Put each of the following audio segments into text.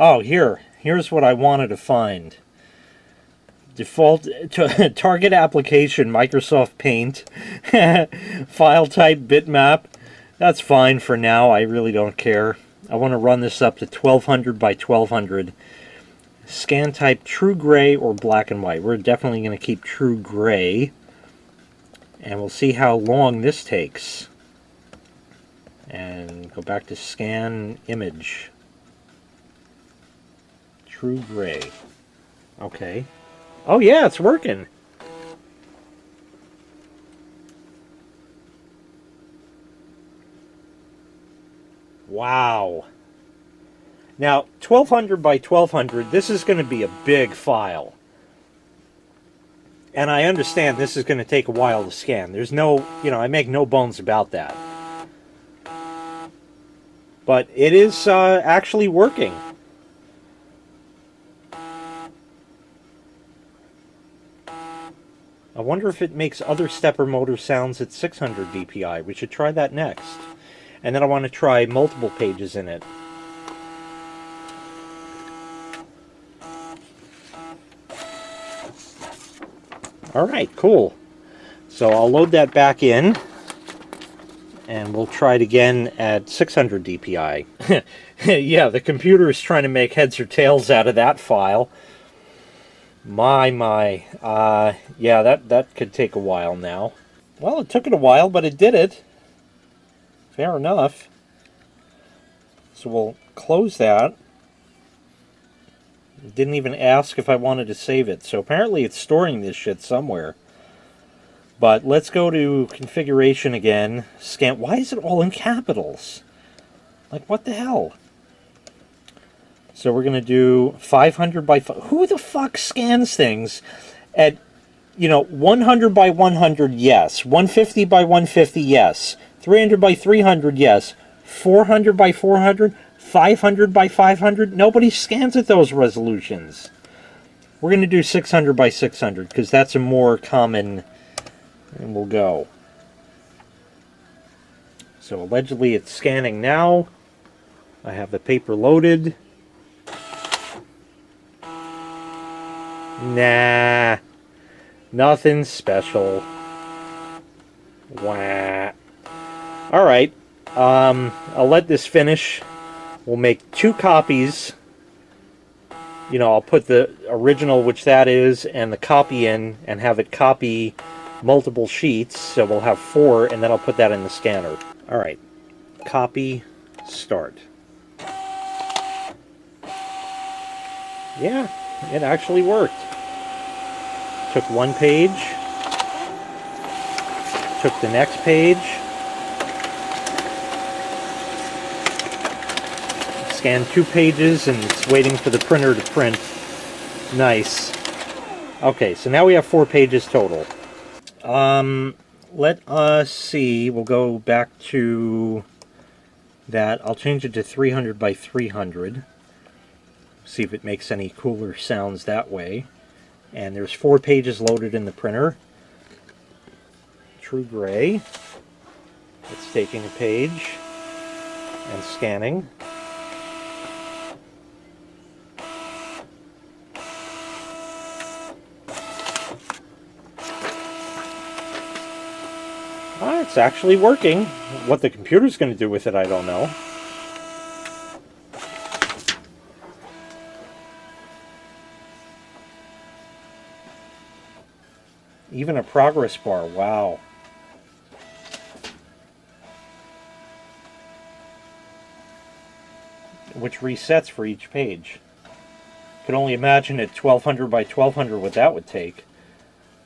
Oh, here's what I wanted to find. Default target application Microsoft Paint. File type bitmap. That's fine for now. I really don't care. I want to run this up to 1200 by 1200. Scan type true gray or black and white. We're definitely going to keep true gray. And we'll see how long this takes. And go back to scan image. True gray. Okay. Oh yeah, it's working. Wow. Now, 1200 by 1200, this is going to be a big file. And I understand this is going to take a while to scan. There's no, I make no bones about that. But it is actually working. I wonder if it makes other stepper motor sounds at 600 dpi. We should try that next. And then I want to try multiple pages in it. Alright, cool. So I'll load that back in. And we'll try it again at 600 dpi. Yeah, the computer is trying to make heads or tails out of that file. My. Yeah, that could take a while now. Well, it took it a while, but it did it. Fair enough. So we'll close that. It didn't even ask if I wanted to save it. So apparently it's storing this shit somewhere. But let's go to configuration again. Scan. Why is it all in capitals? Like, what the hell? So we're going to do 500 by... Who the fuck scans things at, 100 by 100, yes. 150 by 150, yes. 300 by 300, yes. 400 by 400, 500 by 500. Nobody scans at those resolutions. We're going to do 600 by 600 because that's a more common... And we'll go. So allegedly it's scanning now. I have the paper loaded. Nah. Nothing special. Wah. Alright. I'll let this finish. We'll make 2 copies. I'll put the original, which that is, and the copy in, and have it copy multiple sheets, so we'll have 4, and then I'll put that in the scanner. Alright, copy, start. Yeah, it actually worked. Took 1 page, took the next page, scanned 2 pages, and it's waiting for the printer to print. Nice. Okay, so now we have 4 pages total. Let us see. We'll go back to that. I'll change it to 300 by 300. See if it makes any cooler sounds that way. And there's 4 pages loaded in the printer. True gray. It's taking a page and scanning. It's actually working. What the computer's going to do with it, I don't know. Even a progress bar, wow. Which resets for each page. Could only imagine at 1200 by 1200 what that would take.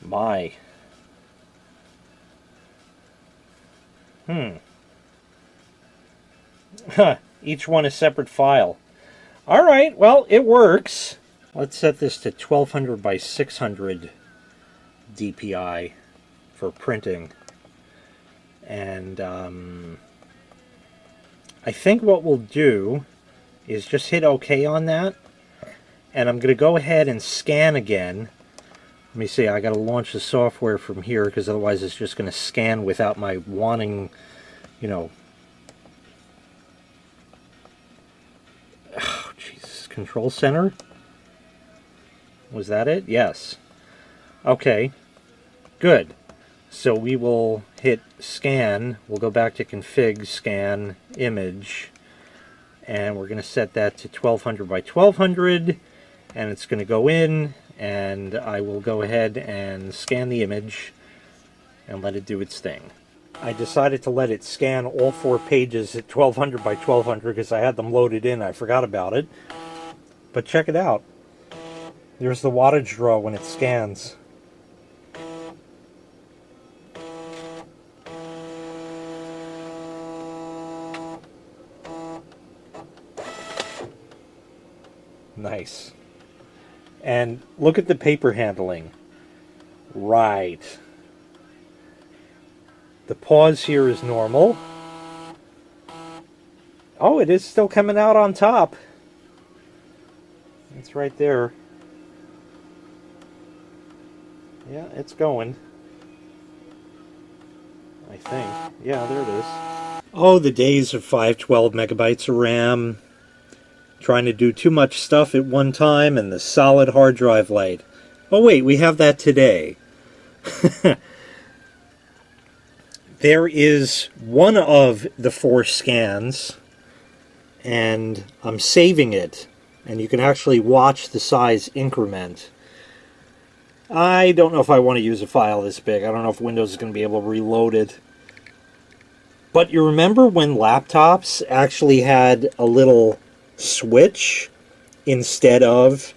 My. Each one a separate file. Alright, well, it works. Let's set this to 1200 by 600 dpi for printing. And I think what we'll do is just hit OK on that. And I'm going to go ahead and scan again. Let me see, I got to launch the software from here because otherwise it's just going to scan without my wanting, Oh, Jesus Control Center. Was that it? Yes. Okay, good. So we will hit scan. We'll go back to config, scan, image, and we're going to set that to 1200 by 1200, and it's going to go in, and I will go ahead and scan the image and let it do its thing. I decided to let it scan all 4 pages at 1200 by 1200 because I had them loaded in. I forgot about it. But check it out. There's the wattage draw when it scans. Nice. And look at the paper handling. Right. The pause here is normal. Oh, it is still coming out on top. It's right there. Yeah, it's going. I think. Yeah, there it is. Oh, the days of 512 megabytes of RAM. Trying to do too much stuff at one time and the solid hard drive light. Oh wait, we have that today. There is one of the 4 scans, and I'm saving it, and you can actually watch the size increment. I don't know if I want to use a file this big. I don't know if Windows is going to be able to reload it. But you remember when laptops actually had a little switch instead of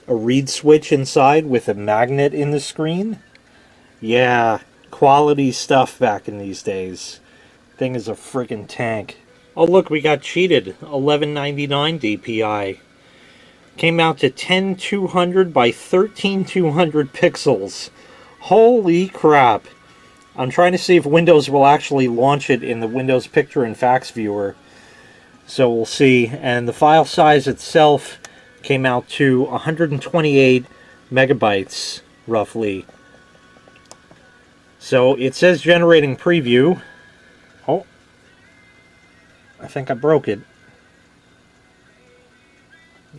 a read switch inside with a magnet in the screen? Yeah, quality stuff back in these days. Thing is a friggin' tank. Oh look, we got cheated. 1199 DPI. Came out to 10200 by 13200 pixels. Holy crap. I'm trying to see if Windows will actually launch it in the Windows Picture and Fax Viewer. So we'll see. And the file size itself came out to 128 megabytes, roughly. So it says generating preview. Oh, I think I broke it.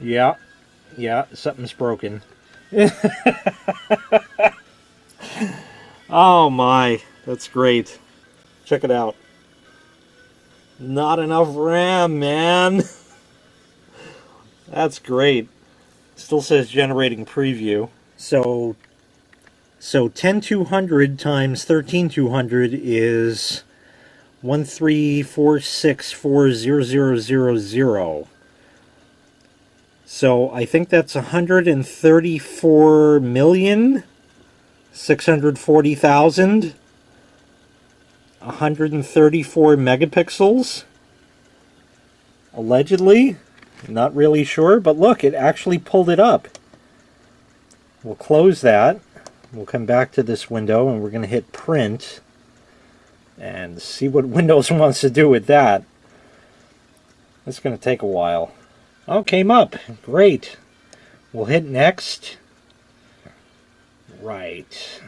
Yeah, something's broken. Oh my, that's great. Check it out. Not enough RAM, man. That's great. Still says generating preview. So 10200 times 13200 is 134640000. So I think that's 134,640,000. 134 megapixels. Allegedly. Not really sure, but look, it actually pulled it up. We'll close that. We'll come back to this window and we're going to hit print and see what Windows wants to do with that. It's going to take a while. Oh, came up. Great. We'll hit next. Right.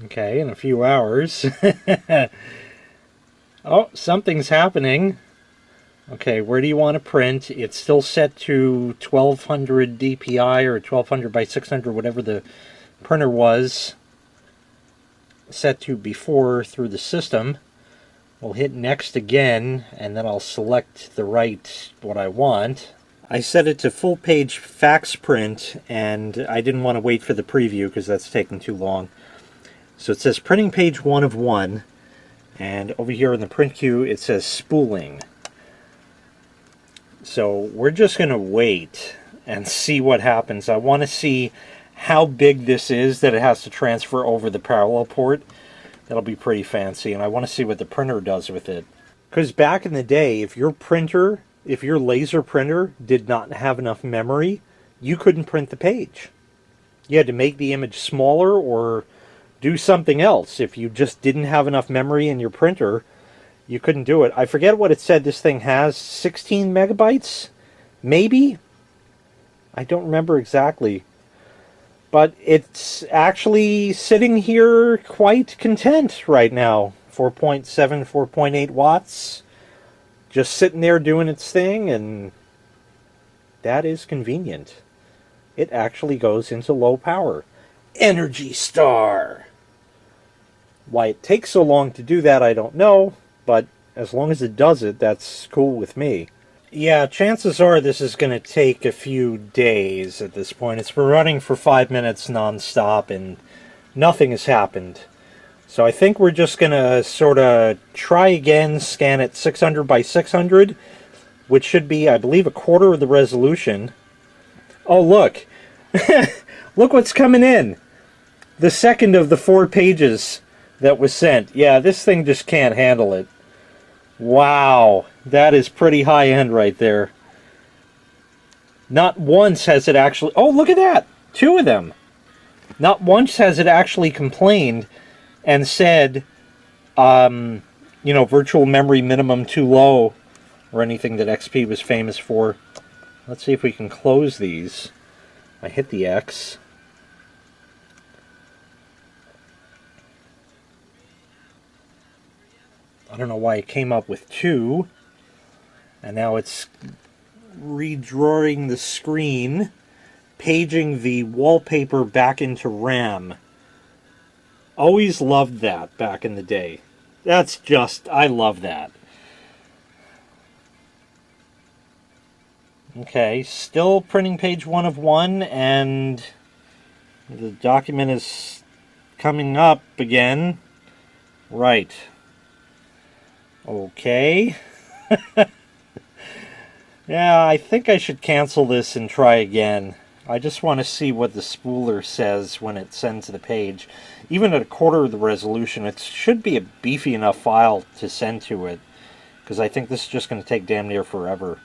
Okay, in a few hours. Oh, something's happening. Okay, where do you want to print? It's still set to 1200 DPI or 1200 by 600, whatever the printer was set to before through the system. We'll hit next again, and then I'll select the right, what I want. I set it to full page fax print, and I didn't want to wait for the preview because that's taking too long. So it says printing page 1 of 1, and over here in the print queue it says spooling. So we're just going to wait and see what happens. I want to see how big this is that it has to transfer over the parallel port. That'll be pretty fancy, and I want to see what the printer does with it. Because back in the day, if your laser printer did not have enough memory, you couldn't print the page. You had to make the image smaller or do something else. If you just didn't have enough memory in your printer, you couldn't do it. I forget what it said this thing has. 16 megabytes? Maybe? I don't remember exactly. But it's actually sitting here quite content right now. 4.7, 4.8 watts. just sitting there doing its thing, and that is convenient. It actually goes into low power. Energy Star! Why it takes so long to do that, I don't know, but as long as it does it, that's cool with me. Yeah, chances are this is going to take a few days at this point. It's been running for 5 minutes non-stop, and nothing has happened. So I think we're just going to sort of try again, scan at 600 by 600, which should be, I believe, a quarter of the resolution. Oh, look. Look what's coming in. The second of the 4 pages that was sent. Yeah, this thing just can't handle it. Wow, that is pretty high-end right there. Not once has it actually... Oh, look at that! 2 of them. Not once has it actually complained and said, you know, virtual memory minimum too low, or anything that XP was famous for. Let's see if we can close these. I hit the X. I don't know why it came up with 2. And now it's redrawing the screen, paging the wallpaper back into RAM. Always loved that back in the day. That's just, I love that. Okay, still printing page 1 of 1, and the document is coming up again. Right. Okay. Yeah, I think I should cancel this and try again. I just want to see what the spooler says when it sends the page. Even at a quarter of the resolution, it should be a beefy enough file to send to it, because I think this is just going to take damn near forever.